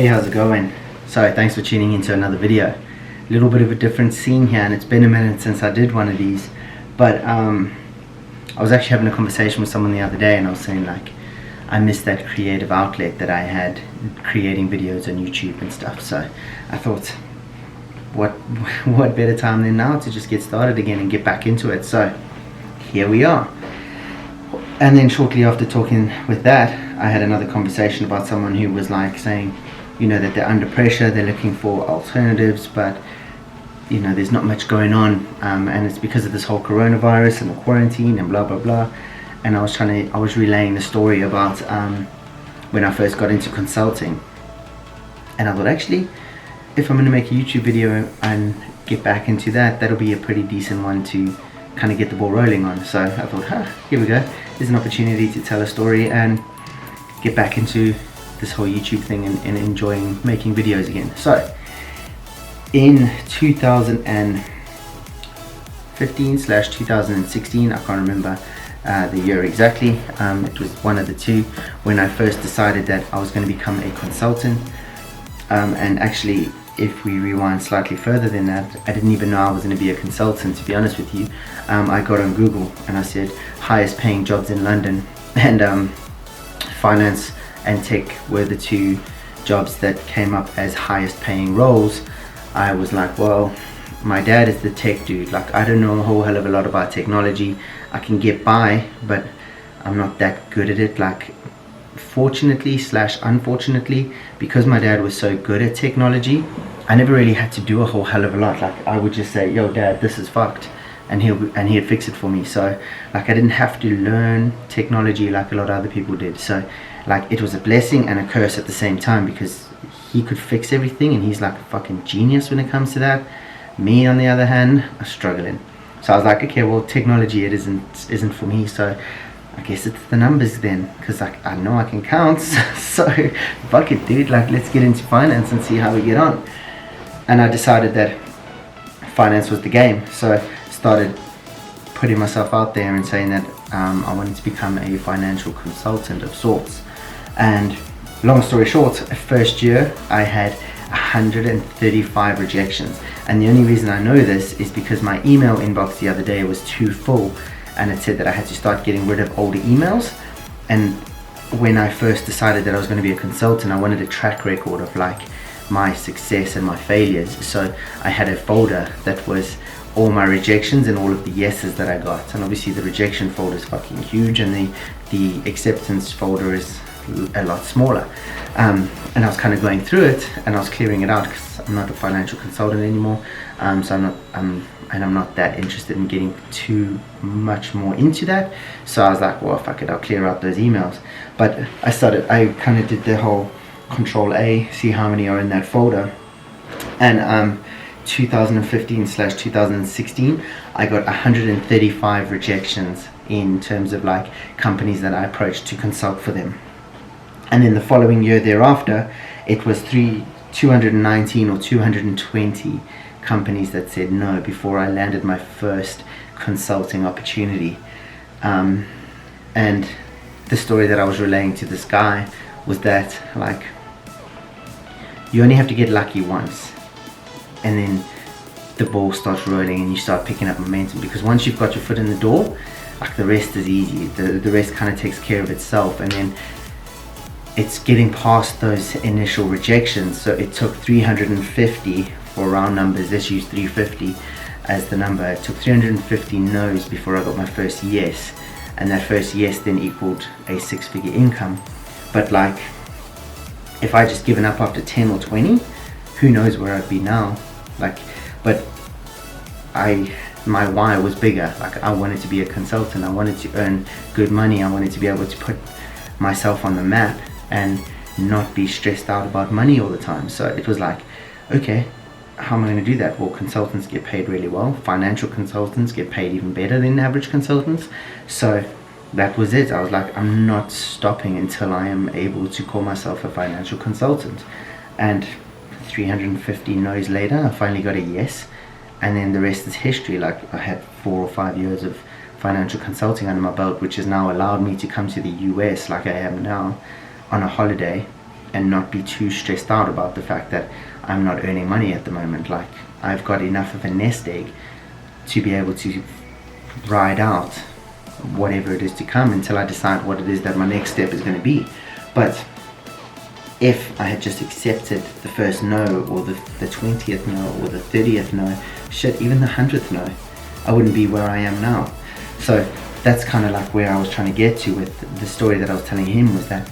Hey, how's it going? So thanks for tuning into another video. A little bit of a different scene here, and it's been a minute since I did one of these, but I was actually having a conversation with someone the other day, and I was saying like I missed that creative outlet that I had creating videos on YouTube and stuff. So I thought what better time than now to just get started again and get back into it. So here we are. And then shortly after talking with that, I had another conversation about someone who was like saying, you know, that they're under pressure, they're looking for alternatives, but you know, there's not much going on, and it's because of this whole coronavirus and the quarantine and blah blah blah. And I was relaying the story about when I first got into consulting, and I thought, actually, if I'm going to make a YouTube video and get back into that, that'll be a pretty decent one to kind of get the ball rolling on. So I thought, here we go, there's an opportunity to tell a story and get back into this whole YouTube thing and enjoying making videos again. So in 2015/2016, I can't remember the year exactly, it was one of the two, when I first decided that I was going to become a consultant. And actually, if we rewind slightly further than that, I didn't even know I was going to be a consultant, to be honest with you. I got on Google and I said highest paying jobs in London, and finance and tech were the two jobs that came up as highest paying roles. I was like, well, my dad is the tech dude, like I don't know a whole hell of a lot about technology. I can get by, but I'm not that good at it. Like, fortunately/unfortunately, because my dad was so good at technology, I never really had to do a whole hell of a lot. Like, I would just say, yo dad, this is fucked, and he'd fix it for me. So like, I didn't have to learn technology like a lot of other people did. So like, it was a blessing and a curse at the same time, because he could fix everything and he's like a fucking genius when it comes to that. Me, on the other hand, I'm struggling. So I was like, okay, well, technology isn't for me, so I guess it's the numbers then, because like, I know I can count. So fuck it, dude, like let's get into finance and see how we get on. And I decided that finance was the game, so I started putting myself out there and saying that I wanted to become a financial consultant of sorts. And long story short, first year I had 135 rejections, and the only reason I know this is because my email inbox the other day was too full, and it said that I had to start getting rid of older emails. And when I first decided that I was going to be a consultant, I wanted a track record of like my success and my failures. So I had a folder that was all my rejections and all of the yeses that I got, and obviously the rejection folder is fucking huge, and the acceptance folder is a lot smaller. And I was kind of going through it and I was clearing it out, because I'm not a financial consultant anymore, so I'm not that interested in getting too much more into that. So I was like, well, fuck it, I'll clear out those emails. But I kind of did the whole Control A, see how many are in that folder, and 2015/2016 I got 135 rejections in terms of like companies that I approached to consult for them. And then the following year thereafter, it was 219 or 220 companies that said no before I landed my first consulting opportunity. And the story that I was relaying to this guy was that like, you only have to get lucky once, and then the ball starts rolling and you start picking up momentum, because once you've got your foot in the door, like the rest is easy. The rest kind of takes care of itself. And then it's getting past those initial rejections. So it took 350, for round numbers, let's use 350 as the number. It took 350 no's before I got my first yes, and that first yes then equaled a 6-figure income. But like, if I just given up after 10 or 20, who knows where I'd be now. Like, but my why was bigger. Like, I wanted to be a consultant, I wanted to earn good money, I wanted to be able to put myself on the map and not be stressed out about money all the time. So it was like, okay, how am I going to do that? Well, consultants get paid really well. Financial consultants get paid even better than average consultants. So that was it. I was like, I'm not stopping until I am able to call myself a financial consultant. And 350 no's later, I finally got a yes, and then the rest is history. Like, I had 4 or 5 years of financial consulting under my belt, which has now allowed me to come to the US like I am now on a holiday and not be too stressed out about the fact that I'm not earning money at the moment. Like, I've got enough of a nest egg to be able to ride out whatever it is to come until I decide what it is that my next step is going to be. But if I had just accepted the first no, or the 20th no, or the 30th no, shit, even the 100th no, I wouldn't be where I am now. So that's kind of like where I was trying to get to with the story that I was telling him, was that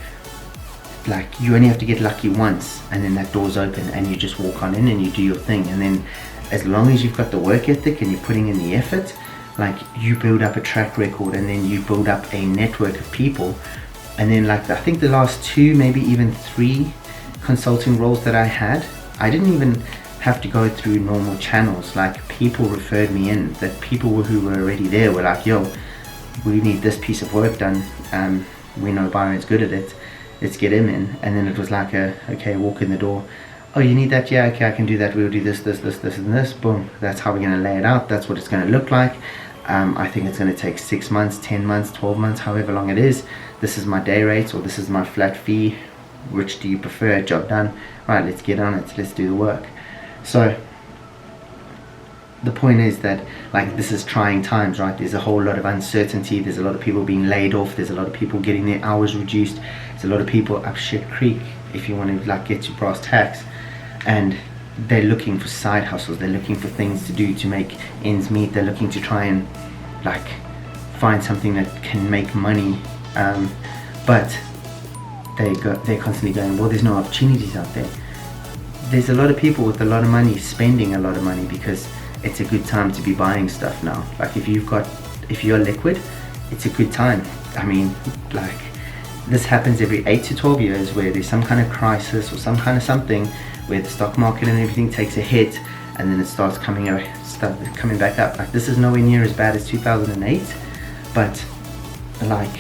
like you only have to get lucky once, and then that door's open and you just walk on in and you do your thing. And then as long as you've got the work ethic and you're putting in the effort, like you build up a track record, and then you build up a network of people. And then like I think the last 2, maybe even 3 consulting roles that I had, I didn't even have to go through normal channels. Like people referred me in, that people who were already there were like, yo, we need this piece of work done, we know Byron's good at it, let's get him in. And then it was like okay, walk in the door, oh, you need that, yeah, okay, I can do that, we'll do this and this, boom, that's how we're going to lay it out, that's what it's going to look like. I think it's going to take 6 months, 10 months, 12 months, however long it is. This is my day rate, or this is my flat fee, which do you prefer? Job done, right, let's get on it, let's do the work. So the point is that like this is trying times, right? There's a whole lot of uncertainty, there's a lot of people being laid off, there's a lot of people getting their hours reduced, there's a lot of people up shit creek, if you want to like get to brass tacks, and they're looking for side hustles, they're looking for things to do to make ends meet, they're looking to try and like find something that can make money, but they're constantly going, well, there's no opportunities out there. There's a lot of people with a lot of money spending a lot of money because it's a good time to be buying stuff now. Like if you're liquid, it's a good time. I mean, like this happens every 8 to 12 years where there's some kind of crisis or some kind of something where the stock market and everything takes a hit, and then it starts coming back up. Like this is nowhere near as bad as 2008, but like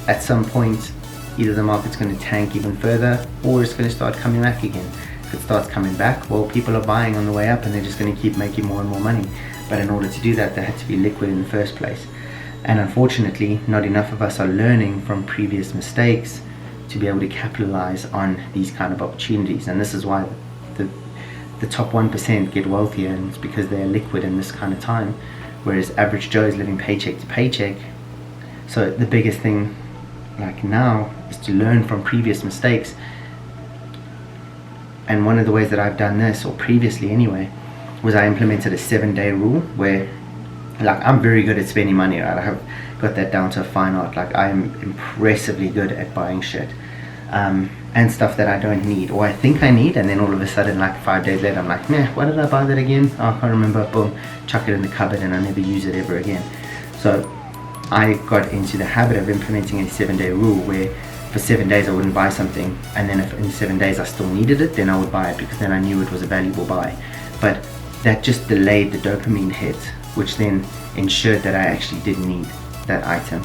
at some point either the market's going to tank even further, or it's going to start coming back again. If it starts coming back, well, people are buying on the way up and they're just going to keep making more and more money. But in order to do that, they had to be liquid in the first place. And unfortunately, not enough of us are learning from previous mistakes to be able to capitalize on these kind of opportunities. And this is why the top 1% get wealthier, and it's because they're liquid in this kind of time, whereas average Joe is living paycheck to paycheck. So the biggest thing like now is to learn from previous mistakes. And one of the ways that I've done this, or previously anyway, was I implemented a 7-day rule where like I'm very good at spending money, right? I have got that down to a fine art. Like I'm impressively good at buying shit and stuff that I don't need, or I think I need, and then all of a sudden like 5 days later I'm like, meh, why did I buy that again? Oh, I can't remember, boom, chuck it in the cupboard and I never use it ever again. So I got into the habit of implementing a 7-day rule where for 7 days I wouldn't buy something, and then if in 7 days I still needed it, then I would buy it, because then I knew it was a valuable buy. But that just delayed the dopamine hit, which then ensured that I actually did need that item.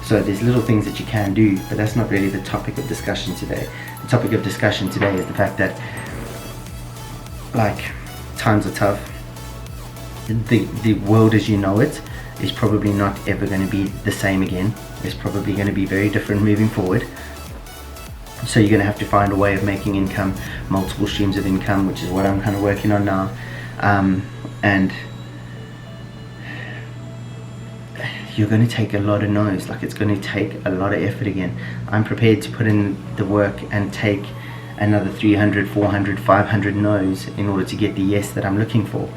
So there's little things that you can do, but that's not really the topic of discussion today. The topic of discussion today is the fact that like times are tough. The world as you know it is probably not ever going to be the same again. It's probably going to be very different moving forward. So you're going to have to find a way of making income, multiple streams of income, which is what I'm kind of working on now. And you're going to take a lot of no's. Like it's going to take a lot of effort again. I'm prepared to put in the work and take another 300, 400, 500 no's in order to get the yes that I'm looking for.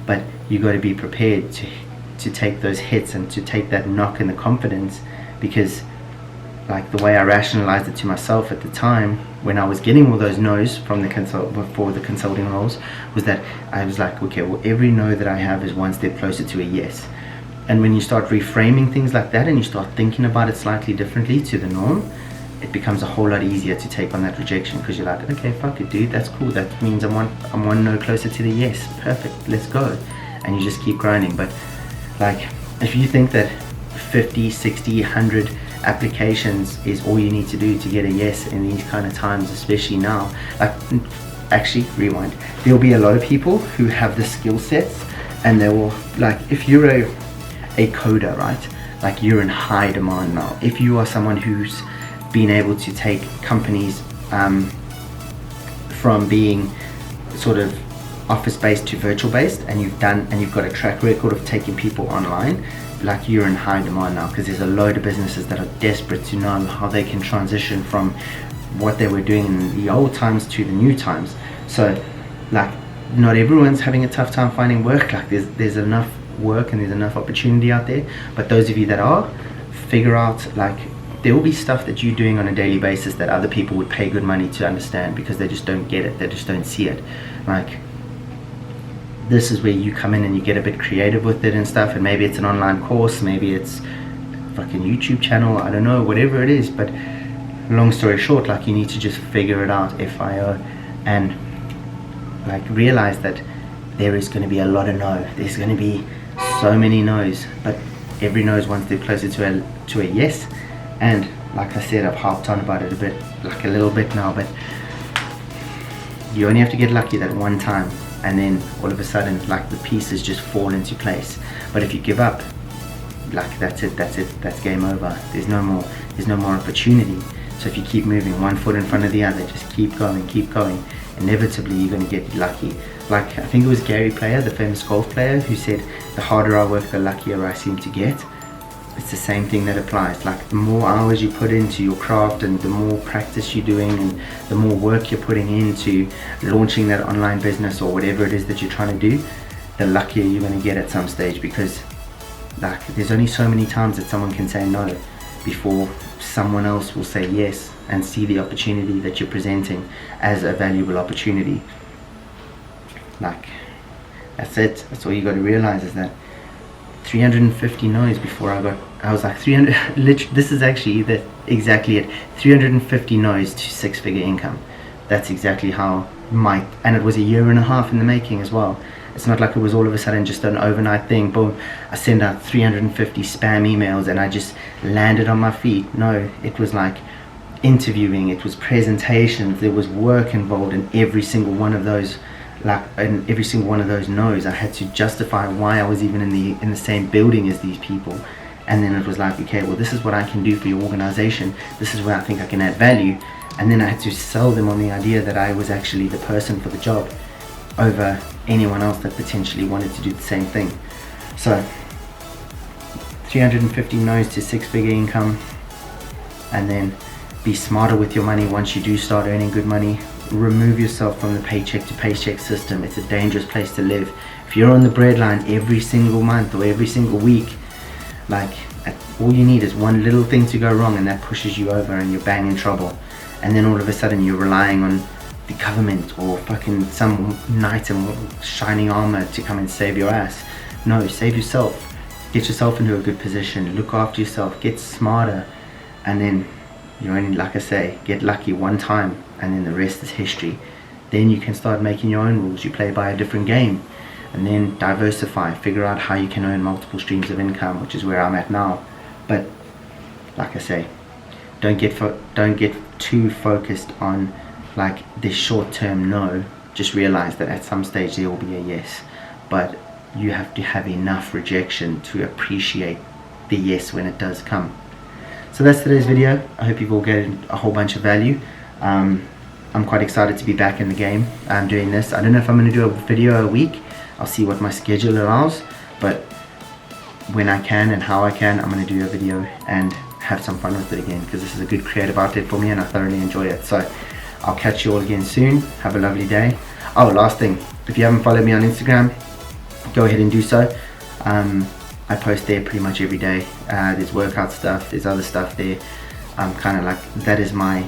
But you got to be prepared to take those hits and to take that knock in the confidence, because like the way I rationalized it to myself at the time when I was getting all those no's from the consulting roles was that I was like, okay, well, every no that I have is one step closer to a yes. And when you start reframing things like that and you start thinking about it slightly differently to the norm, it becomes a whole lot easier to take on that rejection, because you're like, okay, fuck it, dude, that's cool, that means I'm one no closer to the yes, perfect, let's go. And you just keep grinding. But like if you think that 50, 60, 100 applications is all you need to do to get a yes in these kind of times, especially now, like actually rewind, there'll be a lot of people who have the skill sets, and they will, like if you're a coder, right, like you're in high demand now. If you are someone who's been able to take companies from being sort of office-based to virtual-based, and you've got a track record of taking people online, like you're in high demand now, because there's a load of businesses that are desperate to know how they can transition from what they were doing in the old times to the new times. So like, not everyone's having a tough time finding work. Like there's enough work and there's enough opportunity out there, but those of you that are, figure out, like, there will be stuff that you're doing on a daily basis that other people would pay good money to understand, because they just don't get it, they just don't see it. Like, this is where you come in and you get a bit creative with it and stuff, and maybe it's an online course, maybe it's fucking YouTube channel, I don't know, whatever it is. But long story short, like, you need to just figure it out, FIO, and like realize that there is going to be a lot of no. There's going to be so many no's, but every no is one step closer to a yes. And like I said, I've harped on about it a bit, like a little bit now, but you only have to get lucky that one time, and then all of a sudden, like, the pieces just fall into place. But if you give up, like, that's it, that's game over. There's no more opportunity. So if you keep moving one foot in front of the other, just keep going, inevitably you're going to get lucky. Like, I think it was Gary Player, the famous golf player, who said, the harder I work, the luckier I seem to get. It's the same thing that applies. Like, the more hours you put into your craft, and the more practice you're doing, and the more work you're putting into launching that online business or whatever it is that you're trying to do, the luckier you're going to get at some stage. Because, like, there's only so many times that someone can say no before someone else will say yes and see the opportunity that you're presenting as a valuable opportunity. Like, that's it. That's all you got to realize, is that 350 no's before I was like 300, literally, this is actually exactly it, 350 no's to 6-figure income. That's exactly how and it was a year and a half in the making as well. It's not like it was all of a sudden just an overnight thing, boom, I sent out 350 spam emails and I just landed on my feet. No, it was like interviewing, it was presentations, there was work involved in every single one of those. Like, in every single one of those no's, I had to justify why I was even in the same building as these people. And then it was like, okay, well, this is what I can do for your organization, this is where I think I can add value. And then I had to sell them on the idea that I was actually the person for the job over anyone else that potentially wanted to do the same thing. So 350 no's to 6-figure income, and then be smarter with your money once you do start earning good money. Remove yourself from the paycheck to paycheck system. It's a dangerous place to live. If you're on the breadline every single month or every single week, like, all you need is one little thing to go wrong and that pushes you over and you're bang in trouble. And then all of a sudden you're relying on the government or fucking some knight in shining armor to come and save your ass. No, save yourself. Get yourself into a good position. Look after yourself. Get smarter. And then you only, like I say, get lucky one time, and then the rest is history. Then you can start making your own rules. You play by a different game, and then diversify. Figure out how you can earn multiple streams of income, which is where I'm at now. But like I say, don't get too focused on like this short-term no. Just realize that at some stage there will be a yes, but you have to have enough rejection to appreciate the yes when it does come. So that's today's video. I hope you've all gotten a whole bunch of value. I'm quite excited to be back in the game doing this. I don't know if I'm going to do a video a week. I'll see what my schedule allows, but when I can and how I can, I'm going to do a video and have some fun with it again, because this is a good creative outlet for me and I thoroughly enjoy it. So I'll catch you all again soon. Have a lovely day. Oh, last thing, if you haven't followed me on Instagram, go ahead and do so. I post there pretty much every day. There's workout stuff, there's other stuff there. Kind of like, that is my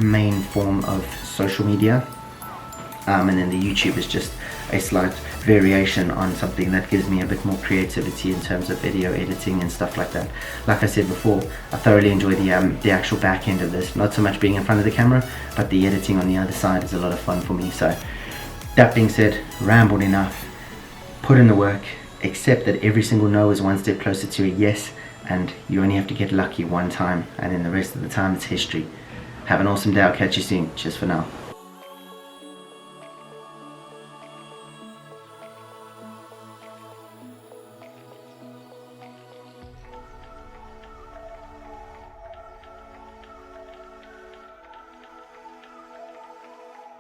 main form of social media. And then the YouTube is just a slight variation on something that gives me a bit more creativity in terms of video editing and stuff like that. Like I said before, I thoroughly enjoy the actual back end of this. Not so much being in front of the camera, but the editing on the other side is a lot of fun for me. So that being said, rambled enough. Put in the work. Accept that every single no is one step closer to a yes, and you only have to get lucky one time, and then the rest of the time it's history. Have an awesome day. I'll catch you soon. Cheers for now.